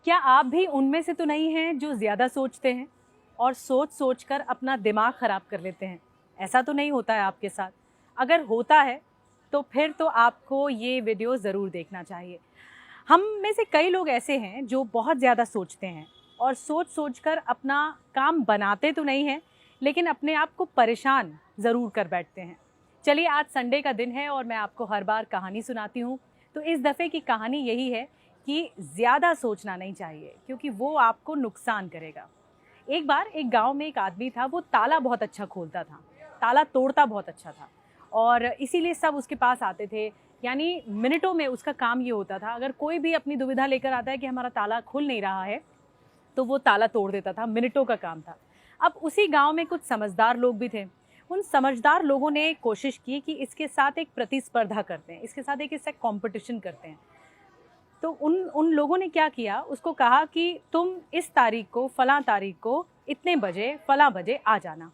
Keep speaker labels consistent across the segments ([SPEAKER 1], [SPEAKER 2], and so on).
[SPEAKER 1] क्या आप भी उनमें से तो नहीं हैं जो ज़्यादा सोचते हैं और सोच कर अपना दिमाग ख़राब कर लेते हैं? ऐसा तो नहीं होता है आपके साथ? अगर होता है तो फिर तो आपको ये वीडियो ज़रूर देखना चाहिए। हम में से कई लोग ऐसे हैं जो बहुत ज़्यादा सोचते हैं और सोच कर अपना काम बनाते तो नहीं हैं, लेकिन अपने आप को परेशान ज़रूर कर बैठते हैं। चलिए, आज संडे का दिन है और मैं आपको हर बार कहानी सुनाती हूँ। तो इस दफ़े की कहानी यही है कि ज़्यादा सोचना नहीं चाहिए, क्योंकि वो आपको नुकसान करेगा। एक बार एक गाँव में एक आदमी था, वो ताला बहुत अच्छा खोलता था, ताला तोड़ता बहुत अच्छा था और इसीलिए सब उसके पास आते थे। यानी मिनटों में उसका काम ये होता था, अगर कोई भी अपनी दुविधा लेकर आता है कि हमारा ताला खुल नहीं रहा है, तो वो ताला तोड़ देता था, मिनटों का काम था। अब उसी गाँव में कुछ समझदार लोग भी थे। उन समझदार लोगों ने कोशिश की कि इसके साथ एक प्रतिस्पर्धा करते हैं, इसके साथ एक इससे कॉम्पिटिशन करते हैं। तो उन उन लोगों ने क्या किया, उसको कहा कि तुम इस तारीख को, फलां तारीख को इतने बजे, फलां बजे आ जाना।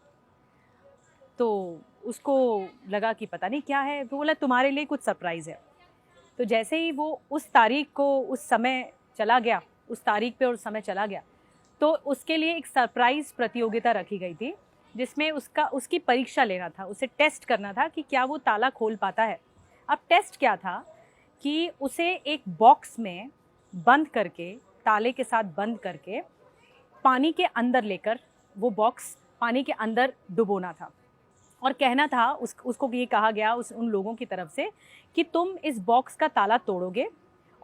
[SPEAKER 1] तो उसको लगा कि पता नहीं क्या है, तो बोला तुम्हारे लिए कुछ सरप्राइज़ है। तो जैसे ही वो उस तारीख को, उस समय चला गया, उस तारीख पे और समय चला गया, तो उसके लिए एक सरप्राइज़ प्रतियोगिता रखी गई थी, जिसमें उसकी परीक्षा लेना था, उसे टेस्ट करना था कि क्या वो ताला खोल पाता है। अब टेस्ट क्या था कि उसे एक बॉक्स में बंद करके, ताले के साथ बंद करके, पानी के अंदर लेकर वो बॉक्स पानी के अंदर डुबोना था और कहना था, उसको ये कहा गया उन लोगों की तरफ से कि तुम इस बॉक्स का ताला तोड़ोगे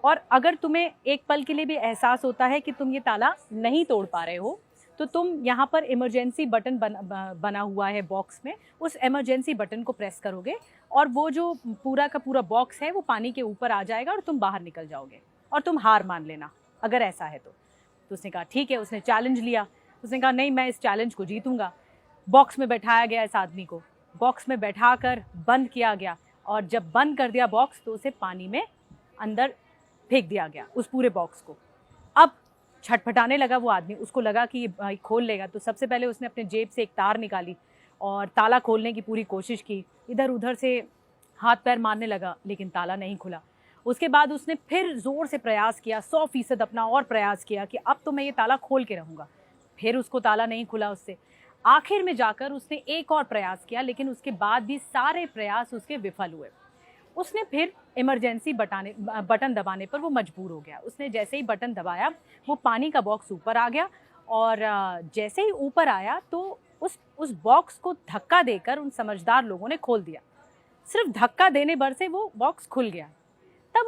[SPEAKER 1] और अगर तुम्हें एक पल के लिए भी एहसास होता है कि तुम ये ताला नहीं तोड़ पा रहे हो, तो तुम यहाँ पर इमरजेंसी बटन बना हुआ है बॉक्स में, उस इमरजेंसी बटन को प्रेस करोगे और वो जो पूरा का पूरा बॉक्स है वो पानी के ऊपर आ जाएगा और तुम बाहर निकल जाओगे और तुम हार मान लेना अगर ऐसा है तो। उसने कहा ठीक है, उसने चैलेंज लिया। उसने कहा नहीं, मैं इस चैलेंज को जीतूंगा। बॉक्स में बैठाया गया इस आदमी को, बॉक्स में बैठाकर बंद किया गया और जब बंद कर दिया बॉक्स, तो उसे पानी में अंदर फेंक दिया गया, उस पूरे बॉक्स को। अब छटपटाने लगा वो आदमी, उसको लगा कि ये भाई खोल लेगा। तो सबसे पहले उसने अपने जेब से एक तार निकाली और ताला खोलने की पूरी कोशिश की, इधर उधर से हाथ पैर मारने लगा, लेकिन ताला नहीं खुला। उसके बाद उसने फिर ज़ोर से प्रयास किया, 100% अपना और प्रयास किया कि अब तो मैं ये ताला खोल के रहूँगा। फिर उसको ताला नहीं खुला उससे। आखिर में जाकर उसने एक और प्रयास किया, लेकिन उसके बाद भी सारे प्रयास उसके विफल हुए। उसने फिर इमरजेंसी बटन दबाने पर वो मजबूर हो गया। उसने जैसे ही बटन दबाया, वो पानी का बॉक्स ऊपर आ गया और जैसे ही ऊपर आया तो उस बॉक्स को धक्का देकर उन समझदार लोगों ने खोल दिया। सिर्फ धक्का देने भर से वो बॉक्स खुल गया। तब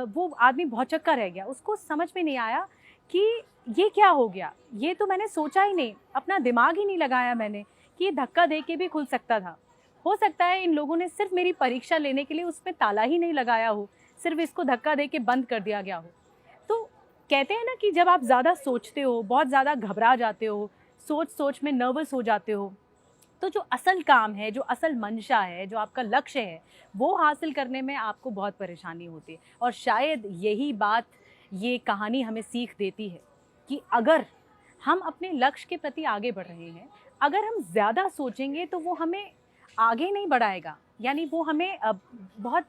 [SPEAKER 1] वो आदमी भौचक्का रह गया। उसको समझ में नहीं आया कि ये क्या हो गया, ये तो मैंने सोचा ही नहीं, अपना दिमाग ही नहीं लगाया मैंने कि ये धक्का दे के भी खुल सकता था। हो सकता है इन लोगों ने सिर्फ मेरी परीक्षा लेने के लिए उसमें ताला ही नहीं लगाया हो, सिर्फ इसको धक्का दे के बंद कर दिया गया हो। तो कहते हैं ना कि जब आप ज़्यादा सोचते हो, बहुत ज़्यादा घबरा जाते हो, सोच में नर्वस हो जाते हो, तो जो असल काम है, जो असल मंशा है, जो आपका लक्ष्य है, वो हासिल करने में आपको बहुत परेशानी होती है। और शायद यही बात ये कहानी हमें सीख देती है कि अगर हम अपने लक्ष्य के प्रति आगे बढ़ रहे हैं, अगर हम ज़्यादा सोचेंगे तो वो हमें आगे नहीं बढ़ाएगा, यानी वो हमें बहुत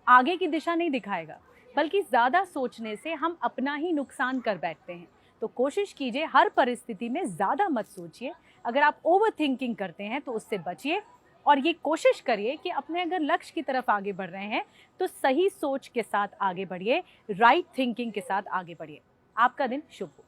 [SPEAKER 1] आगे की दिशा नहीं दिखाएगा, बल्कि ज़्यादा सोचने से हम अपना ही नुकसान कर बैठते हैं। तो कोशिश कीजिए, हर परिस्थिति में ज़्यादा मत सोचिए। अगर आप ओवर थिंकिंग करते हैं तो उससे बचिए और ये कोशिश करिए कि अपने अगर लक्ष्य की तरफ आगे बढ़ रहे हैं तो सही सोच के साथ आगे बढ़िए, राइट थिंकिंग के साथ आगे बढ़िए। आपका दिन शुभ हो।